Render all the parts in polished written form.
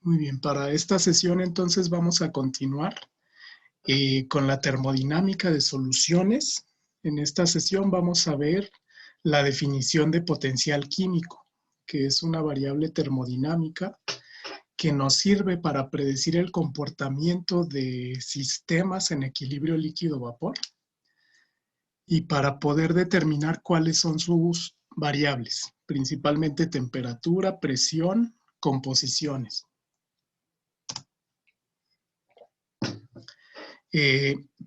Muy bien, para esta sesión entonces vamos a continuar con la termodinámica de soluciones. En esta sesión vamos a ver la definición de potencial químico, que es una variable termodinámica que nos sirve para predecir el comportamiento de sistemas en equilibrio líquido-vapor y para poder determinar cuáles son sus variables, principalmente temperatura, presión, composiciones.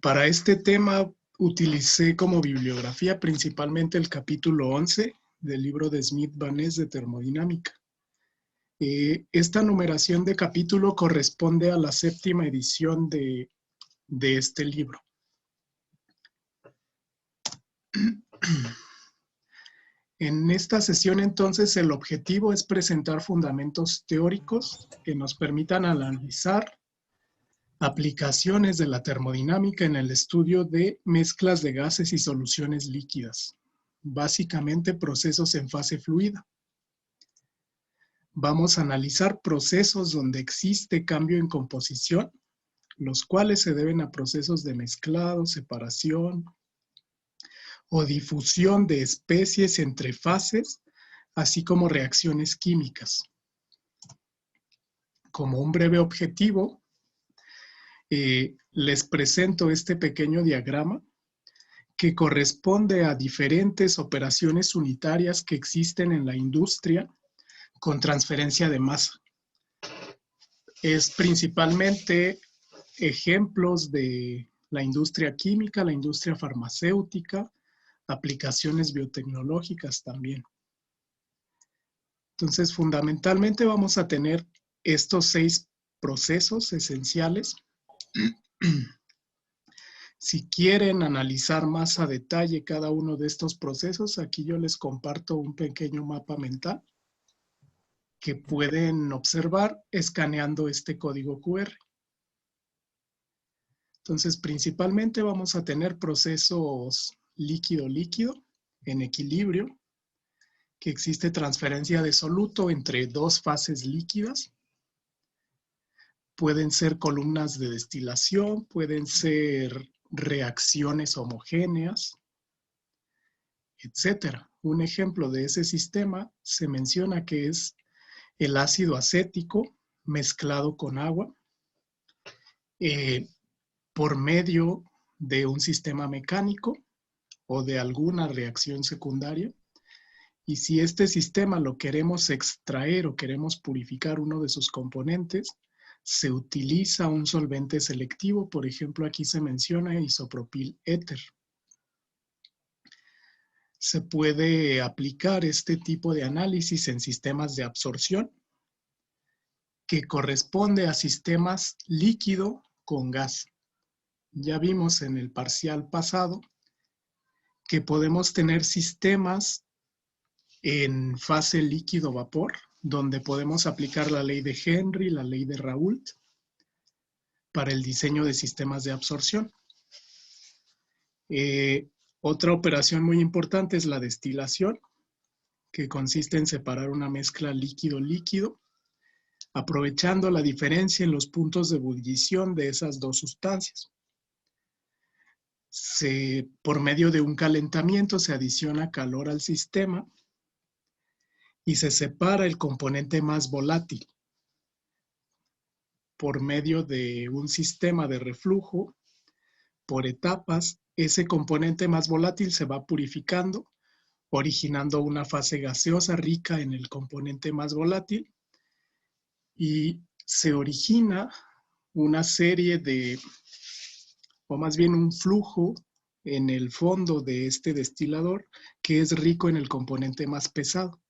Para este tema utilicé como bibliografía principalmente el capítulo 11 del libro de Smith-Van Ness de termodinámica. Esta numeración de capítulo corresponde a la 7ª edición de este libro. En esta sesión entonces el objetivo es presentar fundamentos teóricos que nos permitan analizar aplicaciones de la termodinámica en el estudio de mezclas de gases y soluciones líquidas, básicamente procesos en fase fluida. Vamos a analizar procesos donde existe cambio en composición, los cuales se deben a procesos de mezclado, separación o difusión de especies entre fases, así como reacciones químicas. Como un breve objetivo, les presento este pequeño diagrama que corresponde a diferentes operaciones unitarias que existen en la industria con transferencia de masa. Es principalmente ejemplos de la industria química, la industria farmacéutica, aplicaciones biotecnológicas también. Entonces, fundamentalmente vamos a tener estos 6 procesos esenciales. Si quieren analizar más a detalle cada uno de estos procesos, aquí yo les comparto un pequeño mapa mental que pueden observar escaneando este código QR. Entonces, principalmente vamos a tener procesos líquido-líquido en equilibrio, que existe transferencia de soluto entre 2 fases líquidas. Pueden ser columnas de destilación, pueden ser reacciones homogéneas, etcétera. Un ejemplo de ese sistema se menciona que es el ácido acético mezclado con agua por medio de un sistema mecánico o de alguna reacción secundaria. Y si este sistema lo queremos extraer o queremos purificar uno de sus componentes, se utiliza un solvente selectivo. Por ejemplo, aquí se menciona isopropil éter. Se puede aplicar este tipo de análisis en sistemas de absorción, que corresponde a sistemas líquido con gas. Ya vimos en el parcial pasado que podemos tener sistemas en fase líquido-vapor, donde podemos aplicar la ley de Henry, la ley de Raoult, para el diseño de sistemas de absorción. Otra operación muy importante es la destilación, que consiste en separar una mezcla líquido-líquido, aprovechando la diferencia en los puntos de ebullición de esas 2 sustancias. Por medio de un calentamiento se adiciona calor al sistema y se separa el componente más volátil. Por medio de un sistema de reflujo, por etapas, ese componente más volátil se va purificando, originando una fase gaseosa rica en el componente más volátil, y se origina una serie de, o más bien un flujo en el fondo de este destilador que es rico en el componente más pesado.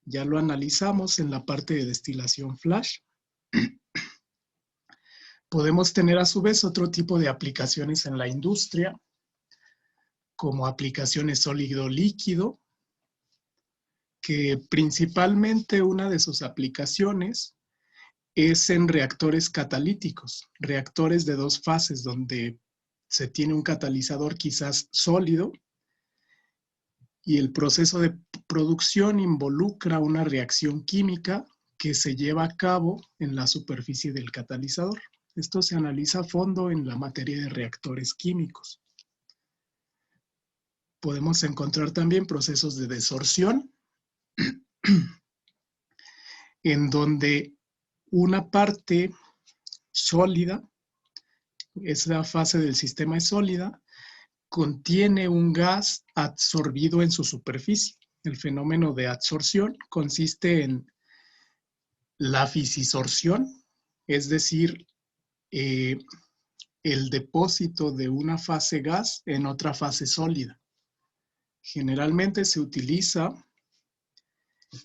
Ya lo analizamos en la parte de destilación flash. Podemos tener a su vez otro tipo de aplicaciones en la industria, como aplicaciones sólido-líquido, que principalmente una de sus aplicaciones es en reactores catalíticos, reactores de 2 fases donde se tiene un catalizador quizás sólido y el proceso de producción involucra una reacción química que se lleva a cabo en la superficie del catalizador. Esto se analiza a fondo en la materia de reactores químicos. Podemos encontrar también procesos de desorción, en donde una parte sólida, esa fase del sistema es sólida, contiene un gas absorbido en su superficie. El fenómeno de adsorción consiste en la fisisorción, es decir, el depósito de una fase gas en otra fase sólida. Generalmente se utiliza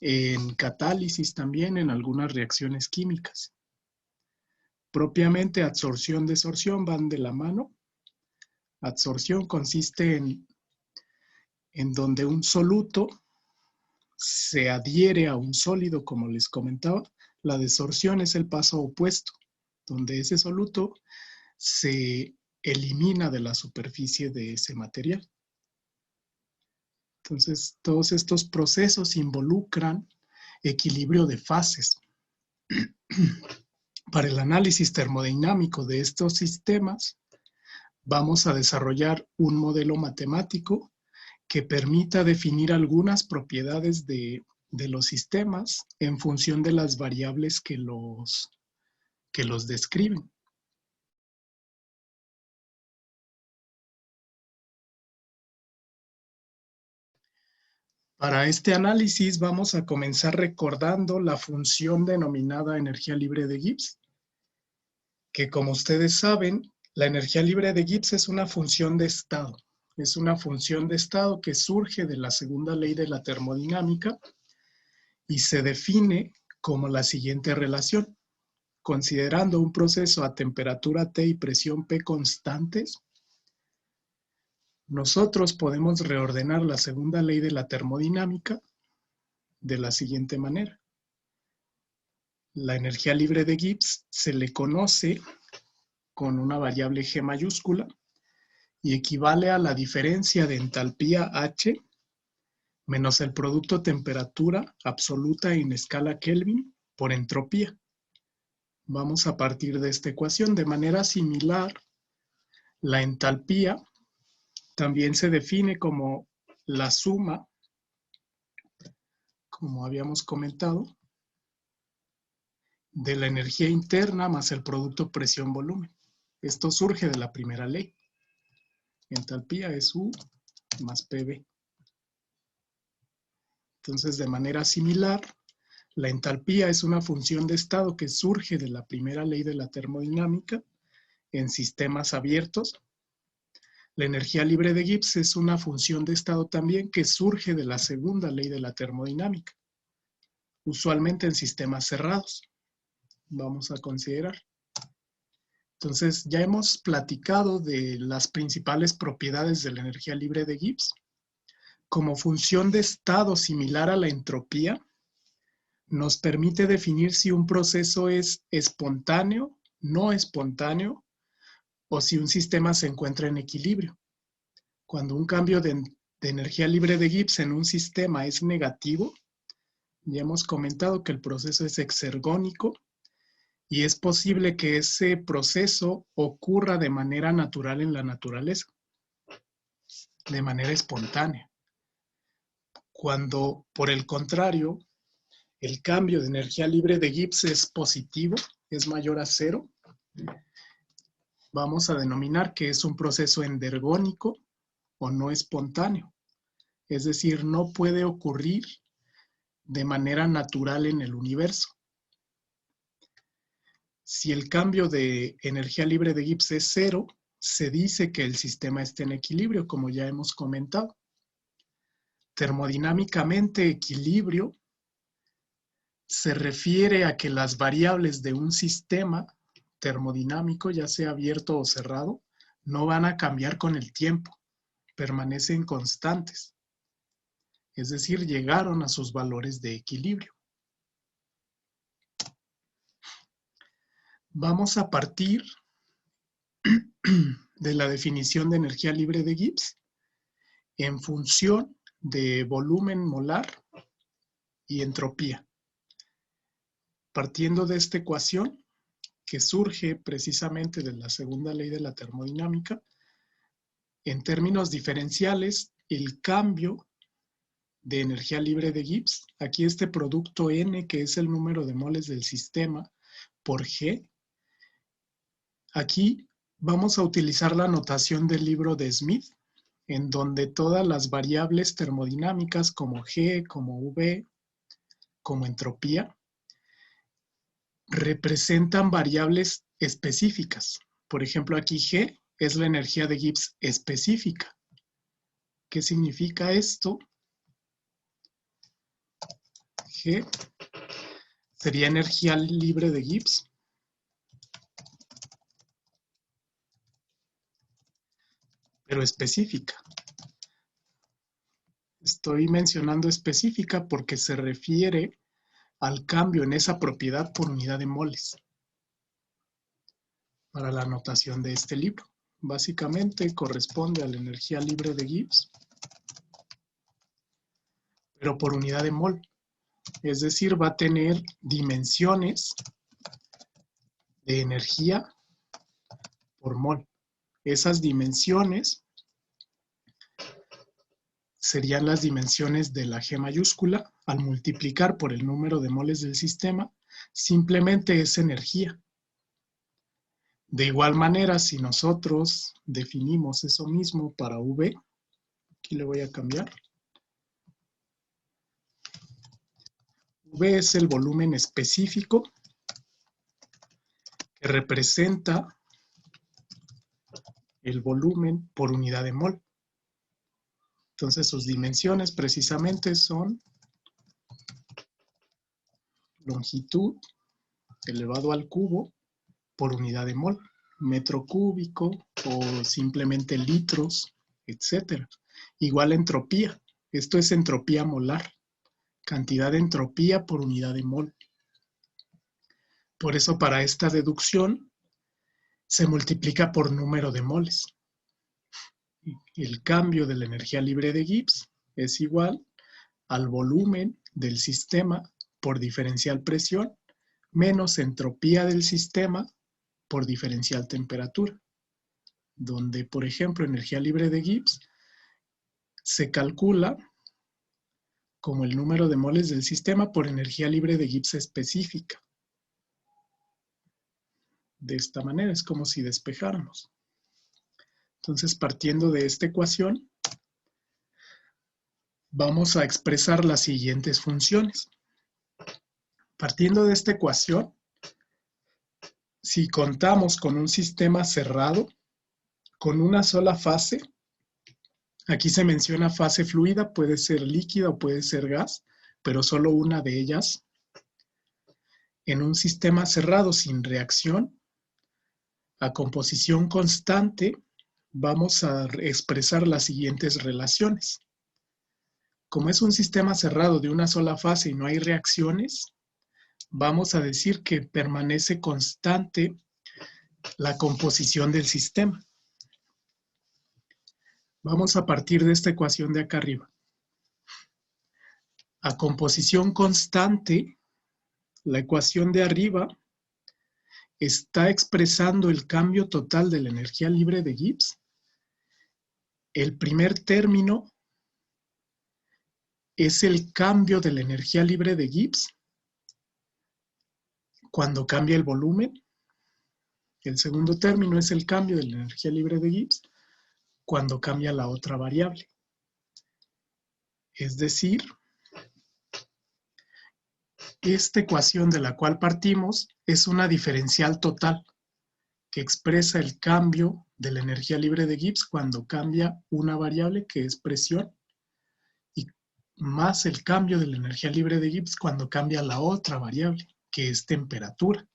en catálisis también, en algunas reacciones químicas. Propiamente adsorción, desorción van de la mano. Adsorción consiste en donde un soluto se adhiere a un sólido, como les comentaba. La desorción es el paso opuesto, donde ese soluto se elimina de la superficie de ese material. Entonces, todos estos procesos involucran equilibrio de fases. Para el análisis termodinámico de estos sistemas, vamos a desarrollar un modelo matemático que permita definir algunas propiedades de los sistemas en función de las variables que los describen. Para este análisis vamos a comenzar recordando la función denominada energía libre de Gibbs, que como ustedes saben, la energía libre de Gibbs es una función de estado. Es una función de estado que surge de la segunda ley de la termodinámica y se define como la siguiente relación. Considerando un proceso a temperatura T y presión P constantes, nosotros podemos reordenar la segunda ley de la termodinámica de la siguiente manera. La energía libre de Gibbs se le conoce con una variable G mayúscula y equivale a la diferencia de entalpía H menos el producto temperatura absoluta en escala Kelvin por entropía. Vamos a partir de esta ecuación. De manera similar, la entalpía también se define como la suma, como habíamos comentado, de la energía interna más el producto presión-volumen. Esto surge de la primera ley. Entalpía es U más PV. Entonces, de manera similar, la entalpía es una función de estado que surge de la primera ley de la termodinámica en sistemas abiertos. La energía libre de Gibbs es una función de estado también que surge de la segunda ley de la termodinámica, usualmente en sistemas cerrados. Vamos a considerar. Entonces, ya hemos platicado de las principales propiedades de la energía libre de Gibbs. Como función de estado similar a la entropía, nos permite definir si un proceso es espontáneo, no espontáneo, o si un sistema se encuentra en equilibrio. Cuando un cambio de energía libre de Gibbs en un sistema es negativo, ya hemos comentado que el proceso es exergónico y es posible que ese proceso ocurra de manera natural en la naturaleza, de manera espontánea. Cuando, por el contrario, el cambio de energía libre de Gibbs es positivo, es mayor a cero, vamos a denominar que es un proceso endergónico o no espontáneo. Es decir, no puede ocurrir de manera natural en el universo. Si el cambio de energía libre de Gibbs es cero, se dice que el sistema está en equilibrio, como ya hemos comentado. Termodinámicamente, equilibrio se refiere a que las variables de un sistema termodinámico, ya sea abierto o cerrado, no van a cambiar con el tiempo, permanecen constantes. Es decir, llegaron a sus valores de equilibrio. Vamos a partir de la definición de energía libre de Gibbs en función de volumen molar y entropía. Partiendo de esta ecuación, que surge precisamente de la segunda ley de la termodinámica, en términos diferenciales, el cambio de energía libre de Gibbs, aquí este producto N, que es el número de moles del sistema, por G, aquí vamos a utilizar la notación del libro de Smith, en donde todas las variables termodinámicas como G, como V, como entropía, representan variables específicas. Por ejemplo, aquí G es la energía de Gibbs específica. ¿Qué significa esto? G sería energía libre de Gibbs, pero específica. Estoy mencionando específica porque se refiere al cambio en esa propiedad por unidad de moles para la notación de este libro. Básicamente corresponde a la energía libre de Gibbs, pero por unidad de mol. Es decir, va a tener dimensiones de energía por mol. Esas dimensiones serían las dimensiones de la G mayúscula. Al multiplicar por el número de moles del sistema, simplemente es energía. De igual manera, si nosotros definimos eso mismo para V, aquí le voy a cambiar. V es el volumen específico que representa el volumen por unidad de mol. Entonces sus dimensiones precisamente son longitud elevado al cubo por unidad de mol, metro cúbico o simplemente litros, etc. Igual entropía. Esto es entropía molar, cantidad de entropía por unidad de mol. Por eso para esta deducción se multiplica por número de moles. El cambio de la energía libre de Gibbs es igual al volumen del sistema por diferencial presión menos entropía del sistema por diferencial temperatura, donde, por ejemplo, energía libre de Gibbs se calcula como el número de moles del sistema por energía libre de Gibbs específica. De esta manera es como si despejáramos. Entonces, partiendo de esta ecuación, vamos a expresar las siguientes funciones. Partiendo de esta ecuación, si contamos con un sistema cerrado, con una sola fase, aquí se menciona fase fluida, puede ser líquida o puede ser gas, pero solo una de ellas. En un sistema cerrado sin reacción, a composición constante, vamos a expresar las siguientes relaciones. Como es un sistema cerrado de una sola fase y no hay reacciones, vamos a decir que permanece constante la composición del sistema. Vamos a partir de esta ecuación de acá arriba. A composición constante, la ecuación de arriba está expresando el cambio total de la energía libre de Gibbs. El primer término es el cambio de la energía libre de Gibbs cuando cambia el volumen. El segundo término es el cambio de la energía libre de Gibbs cuando cambia la otra variable. Es decir, esta ecuación de la cual partimos es una diferencial total que expresa el cambio de la energía libre de Gibbs cuando cambia una variable que es presión y más el cambio de la energía libre de Gibbs cuando cambia la otra variable que es temperatura.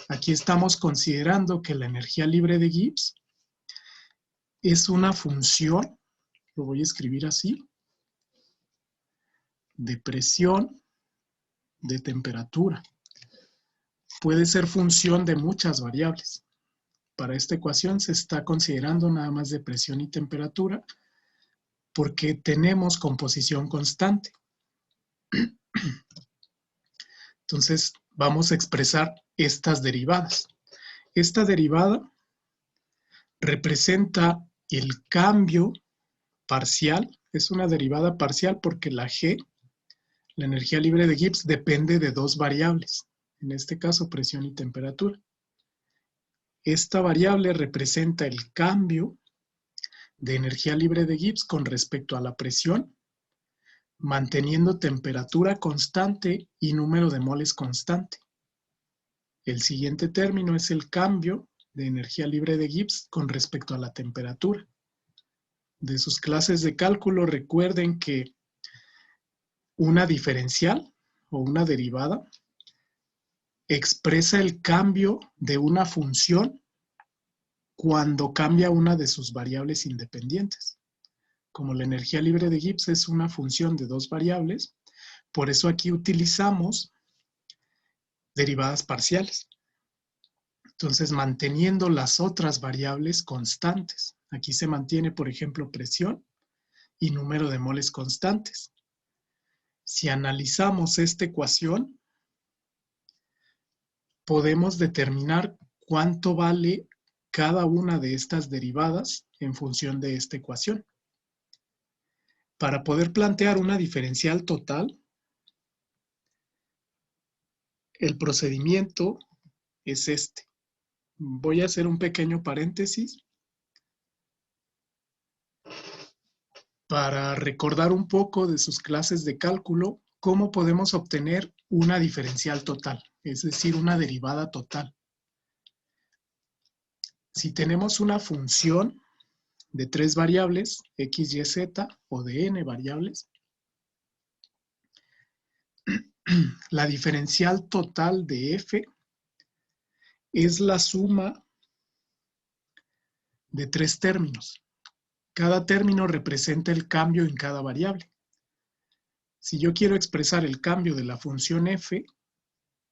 Aquí estamos considerando que la energía libre de Gibbs es una función, lo voy a escribir así, de presión, de temperatura. Puede ser función de muchas variables. Para esta ecuación se está considerando nada más de presión y temperatura porque tenemos composición constante. Entonces, vamos a expresar estas derivadas. Esta derivada representa el cambio parcial. Es una derivada parcial porque la G, la energía libre de Gibbs, depende de dos variables. En este caso, presión y temperatura. Esta variable representa el cambio de energía libre de Gibbs con respecto a la presión, manteniendo temperatura constante y número de moles constante. El siguiente término es el cambio de energía libre de Gibbs con respecto a la temperatura. De sus clases de cálculo, recuerden que una diferencial o una derivada expresa el cambio de una función cuando cambia una de sus variables independientes. Como la energía libre de Gibbs es una función de dos variables, por eso aquí utilizamos derivadas parciales. Entonces, manteniendo las otras variables constantes. Aquí se mantiene, por ejemplo, presión y número de moles constantes. Si analizamos esta ecuación, podemos determinar cuánto vale cada una de estas derivadas en función de esta ecuación. Para poder plantear una diferencial total, el procedimiento es este. Voy a hacer un pequeño paréntesis para recordar un poco de sus clases de cálculo cómo podemos obtener una diferencial total, es decir, una derivada total. Si tenemos una función de tres variables, x, y, z, o de n variables, la diferencial total de f es la suma de tres términos. Cada término representa el cambio en cada variable. Si yo quiero expresar el cambio de la función f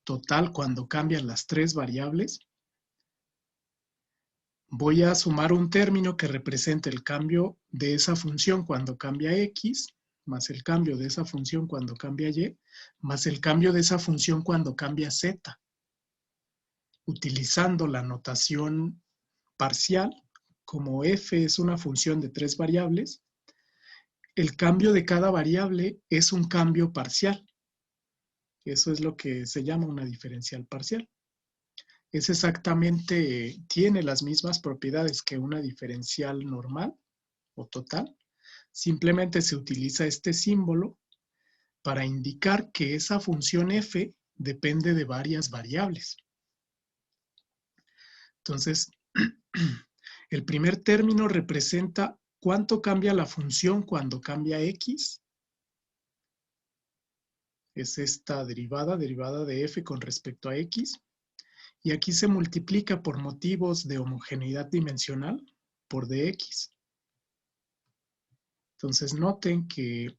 total cuando cambian las tres variables, voy a sumar un término que represente el cambio de esa función cuando cambia x, más el cambio de esa función cuando cambia y, más el cambio de esa función cuando cambia z. Utilizando la notación parcial, como f es una función de tres variables, el cambio de cada variable es un cambio parcial. Eso es lo que se llama una diferencial parcial. Es exactamente, tiene las mismas propiedades que una diferencial normal o total. Simplemente se utiliza este símbolo para indicar que esa función f depende de varias variables. Entonces, el primer término representa cuánto cambia la función cuando cambia x. Es esta derivada de f con respecto a x. Y aquí se multiplica por motivos de homogeneidad dimensional por dx. Entonces noten que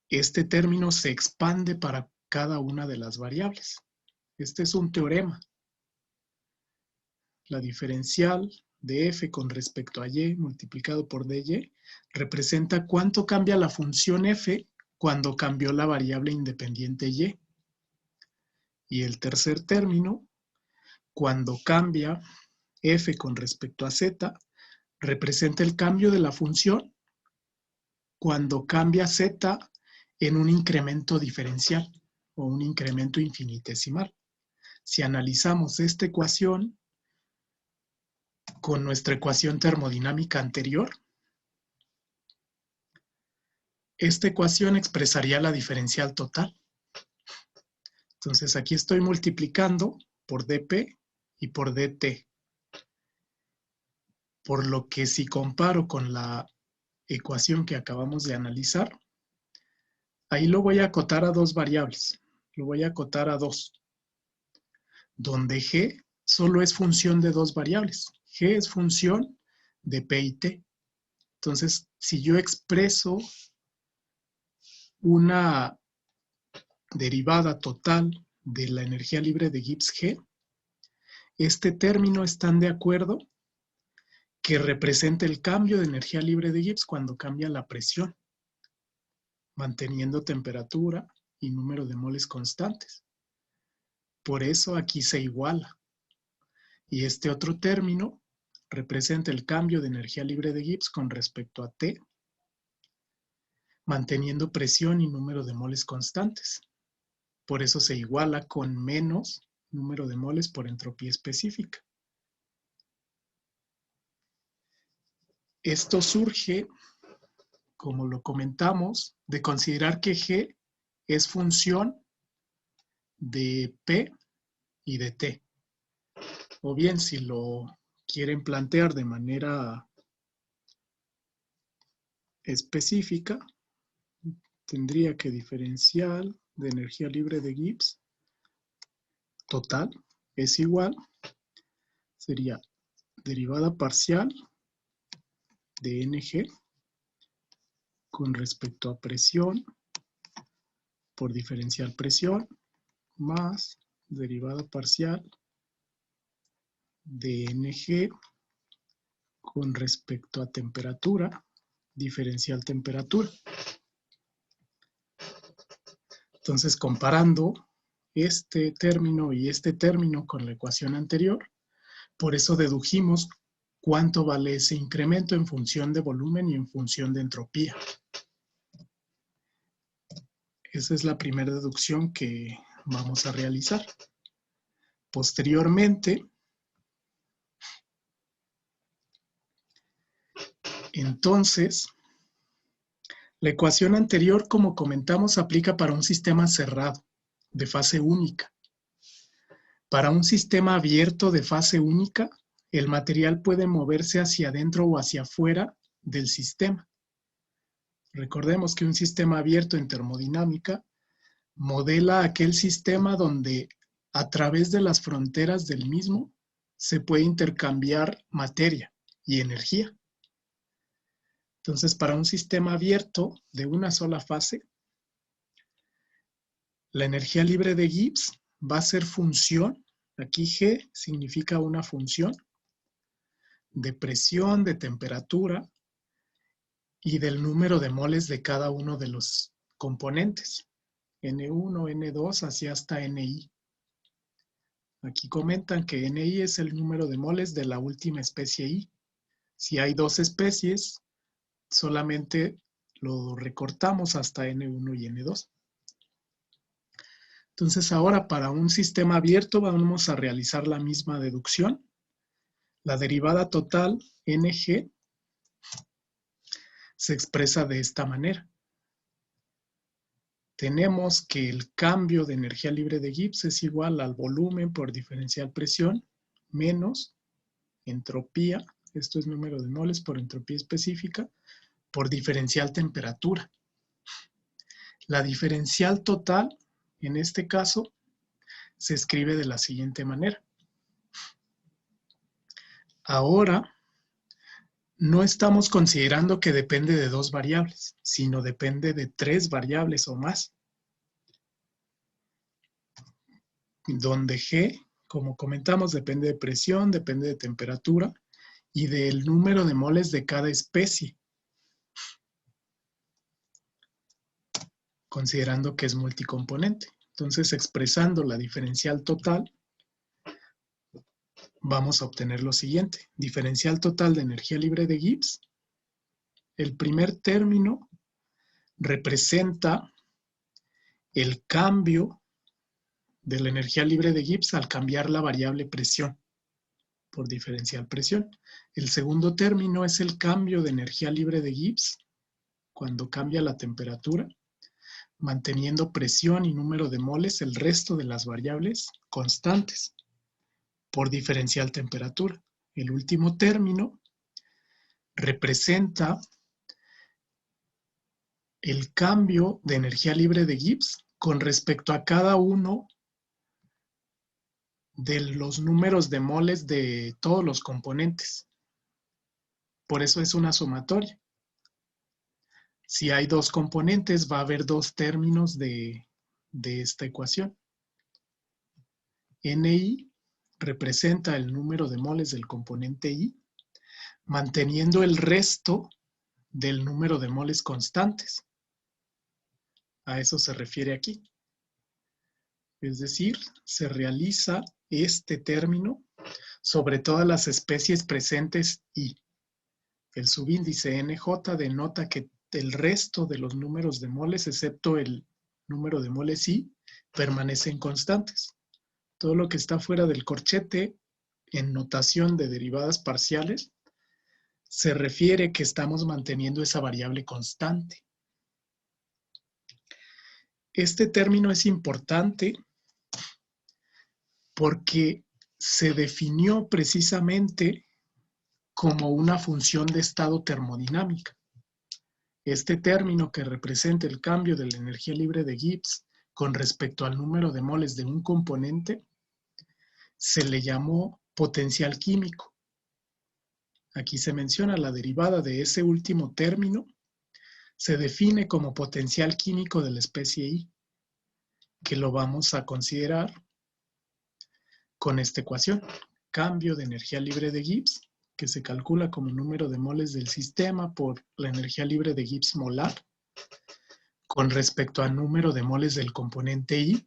este término se expande para cada una de las variables. Este es un teorema. La diferencial de f con respecto a y multiplicado por dy representa cuánto cambia la función f cuando cambió la variable independiente y. Y el tercer término, cuando cambia f con respecto a z, representa el cambio de la función cuando cambia z en un incremento diferencial o un incremento infinitesimal. Si analizamos esta ecuación con nuestra ecuación termodinámica anterior, esta ecuación expresaría la diferencial total. Entonces aquí estoy multiplicando por dp y por dt. Por lo que si comparo con la ecuación que acabamos de analizar, ahí lo voy a acotar a dos variables. Lo voy a acotar a 2. Donde g solo es función de dos variables. G es función de p y t. Entonces, si yo expreso una derivada total de la energía libre de Gibbs G, este término están de acuerdo que representa el cambio de energía libre de Gibbs cuando cambia la presión, manteniendo temperatura y número de moles constantes. Por eso aquí se iguala. Y este otro término representa el cambio de energía libre de Gibbs con respecto a T, manteniendo presión y número de moles constantes. Por eso se iguala con menos número de moles por entropía específica. Esto surge, como lo comentamos, de considerar que G es función de P y de T. O bien, si lo quieren plantear de manera específica, tendría que diferencial de energía libre de Gibbs total es igual, sería derivada parcial de Ng con respecto a presión por diferencial presión más derivada parcial de Ng con respecto a temperatura, diferencial temperatura. Entonces, comparando este término y este término con la ecuación anterior, por eso dedujimos cuánto vale ese incremento en función de volumen y en función de entropía. Esa es la primera deducción que vamos a realizar. Posteriormente, entonces, la ecuación anterior, como comentamos, aplica para un sistema cerrado, de fase única. Para un sistema abierto de fase única, el material puede moverse hacia adentro o hacia afuera del sistema. Recordemos que un sistema abierto en termodinámica modela aquel sistema donde a través de las fronteras del mismo se puede intercambiar materia y energía. Entonces, para un sistema abierto de una sola fase, la energía libre de Gibbs va a ser función, aquí G significa una función, de presión, de temperatura y del número de moles de cada uno de los componentes. N1, N2, así hasta Ni. Aquí comentan que Ni es el número de moles de la última especie I. Si hay dos especies, solamente lo recortamos hasta N1 y N2. Entonces ahora para un sistema abierto vamos a realizar la misma deducción. La derivada total Ng se expresa de esta manera. Tenemos que el cambio de energía libre de Gibbs es igual al volumen por diferencial presión menos entropía, esto es número de moles por entropía específica, por diferencial temperatura. La diferencial total, en este caso, se escribe de la siguiente manera. Ahora, no estamos considerando que depende de dos variables, sino depende de tres variables o más. Donde G, como comentamos, depende de presión, depende de temperatura y del número de moles de cada especie, considerando que es multicomponente. Entonces, expresando la diferencial total, vamos a obtener lo siguiente. Diferencial total de energía libre de Gibbs. El primer término representa el cambio de la energía libre de Gibbs al cambiar la variable presión por diferencial presión. El segundo término es el cambio de energía libre de Gibbs cuando cambia la temperatura, manteniendo presión y número de moles el resto de las variables constantes por diferencial temperatura. El último término representa el cambio de energía libre de Gibbs con respecto a cada uno de los números de moles de todos los componentes. Por eso es una sumatoria. Si hay dos componentes, va a haber dos términos de esta ecuación. Ni representa el número de moles del componente I, manteniendo el resto del número de moles constantes. A eso se refiere aquí. Es decir, se realiza este término sobre todas las especies presentes y el subíndice NJ denota que el resto de los números de moles, excepto el número de moles I, permanecen constantes. Todo lo que está fuera del corchete en notación de derivadas parciales se refiere que estamos manteniendo esa variable constante. Este término es importante porque se definió precisamente como una función de estado termodinámica. Este término, que representa el cambio de la energía libre de Gibbs con respecto al número de moles de un componente, se le llamó potencial químico. Aquí se menciona la derivada de ese último término, se define como potencial químico de la especie I, que lo vamos a considerar con esta ecuación. Cambio de energía libre de Gibbs, que se calcula como número de moles del sistema por la energía libre de Gibbs molar, con respecto al número de moles del componente I,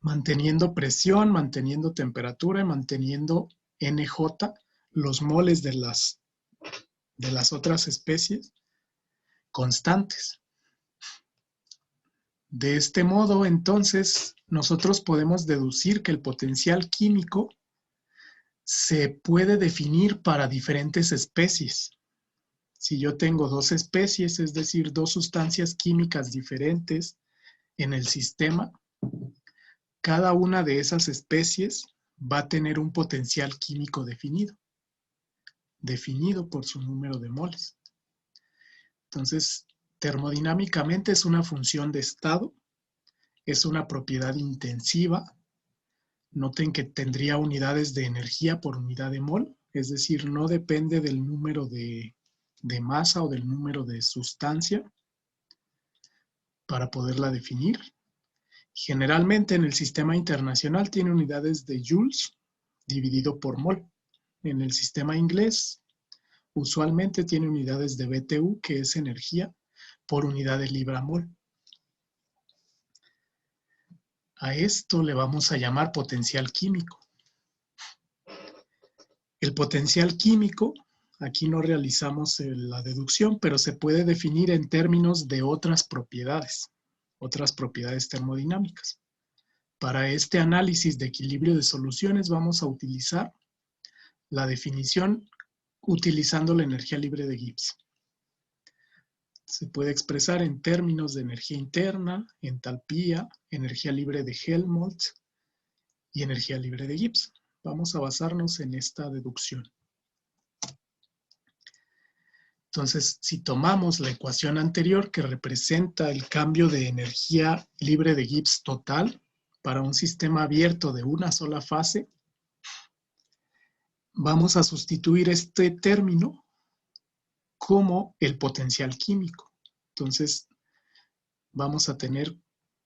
manteniendo presión, manteniendo temperatura y manteniendo NJ, los moles de las otras especies, constantes. De este modo, entonces, nosotros podemos deducir que el potencial químico se puede definir para diferentes especies. Si yo tengo dos especies, es decir, dos sustancias químicas diferentes en el sistema, cada una de esas especies va a tener un potencial químico definido por su número de moles. Entonces, termodinámicamente es una función de estado, es una propiedad intensiva. Noten que tendría unidades de energía por unidad de mol, es decir, no depende del número de masa o del número de sustancia para poderla definir. Generalmente en el sistema internacional tiene unidades de joules dividido por mol. En el sistema inglés usualmente tiene unidades de BTU, que es energía, por unidad de libra-mol. A esto le vamos a llamar potencial químico. El potencial químico, aquí no realizamos la deducción, pero se puede definir en términos de otras propiedades termodinámicas. Para este análisis de equilibrio de soluciones vamos a utilizar la definición utilizando la energía libre de Gibbs. Se puede expresar en términos de energía interna, entalpía, energía libre de Helmholtz y energía libre de Gibbs. Vamos a basarnos en esta deducción. Entonces, si tomamos la ecuación anterior que representa el cambio de energía libre de Gibbs total para un sistema abierto de una sola fase, vamos a sustituir este término como el potencial químico. Entonces, vamos a tener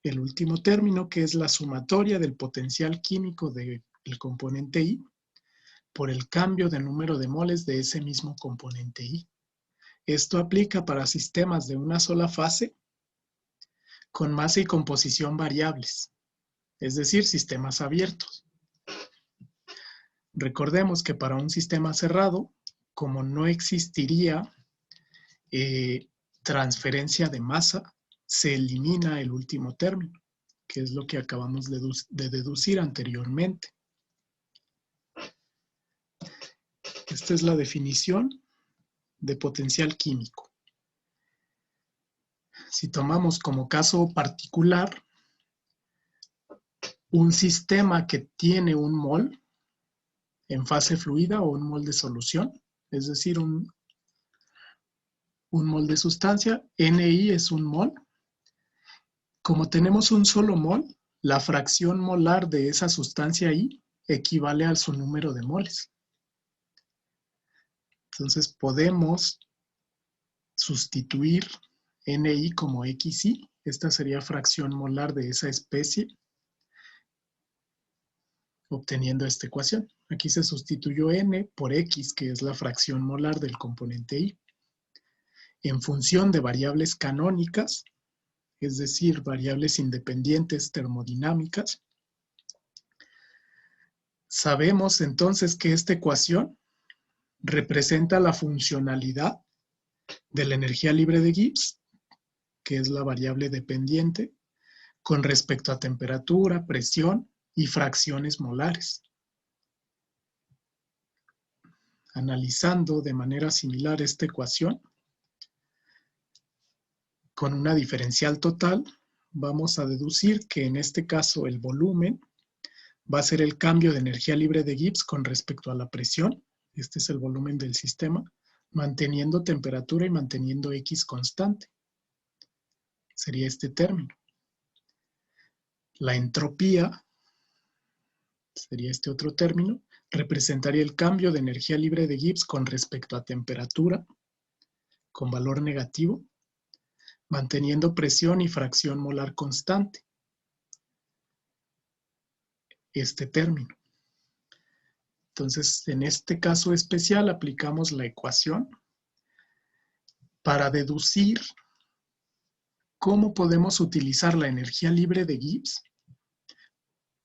el último término, que es la sumatoria del potencial químico del componente I por el cambio de número de moles de ese mismo componente I. Esto aplica para sistemas de una sola fase con masa y composición variables, es decir, sistemas abiertos. Recordemos que para un sistema cerrado, como no existiría transferencia de masa, se elimina el último término, que es lo que acabamos de deducir anteriormente. Esta es la definición de potencial químico. Si tomamos como caso particular un sistema que tiene un mol en fase fluida o un mol de solución, es decir, un mol de sustancia, Ni es un mol. Como tenemos un solo mol, la fracción molar de esa sustancia I equivale a su número de moles. Entonces podemos sustituir Ni como Xi, esta sería fracción molar de esa especie, obteniendo esta ecuación. Aquí se sustituyó N por X, que es la fracción molar del componente I. En función de variables canónicas, es decir, variables independientes termodinámicas, sabemos entonces que esta ecuación representa la funcionalidad de la energía libre de Gibbs, que es la variable dependiente, con respecto a temperatura, presión y fracciones molares. Analizando de manera similar esta ecuación, con una diferencial total, vamos a deducir que en este caso el volumen va a ser el cambio de energía libre de Gibbs con respecto a la presión. Este es el volumen del sistema, manteniendo temperatura y manteniendo X constante. Sería este término. La entropía, sería este otro término, representaría el cambio de energía libre de Gibbs con respecto a temperatura, con valor negativo, manteniendo presión y fracción molar constante. Este término. Entonces, en este caso especial aplicamos la ecuación para deducir cómo podemos utilizar la energía libre de Gibbs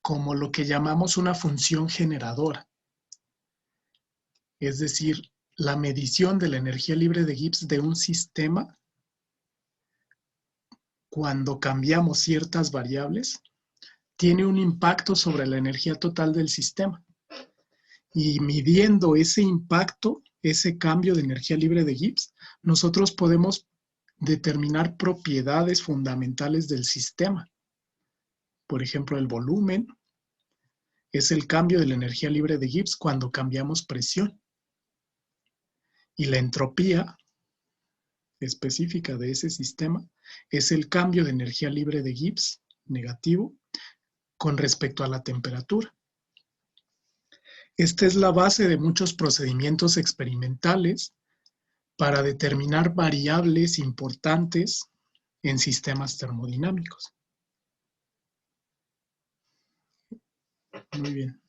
como lo que llamamos una función generadora. Es decir, la medición de la energía libre de Gibbs de un sistema cuando cambiamos ciertas variables tiene un impacto sobre la energía total del sistema. Y midiendo ese impacto, ese cambio de energía libre de Gibbs, nosotros podemos determinar propiedades fundamentales del sistema. Por ejemplo, el volumen es el cambio de la energía libre de Gibbs cuando cambiamos presión. Y la entropía específica de ese sistema es el cambio de energía libre de Gibbs negativo con respecto a la temperatura. Esta es la base de muchos procedimientos experimentales para determinar variables importantes en sistemas termodinámicos. Muy bien.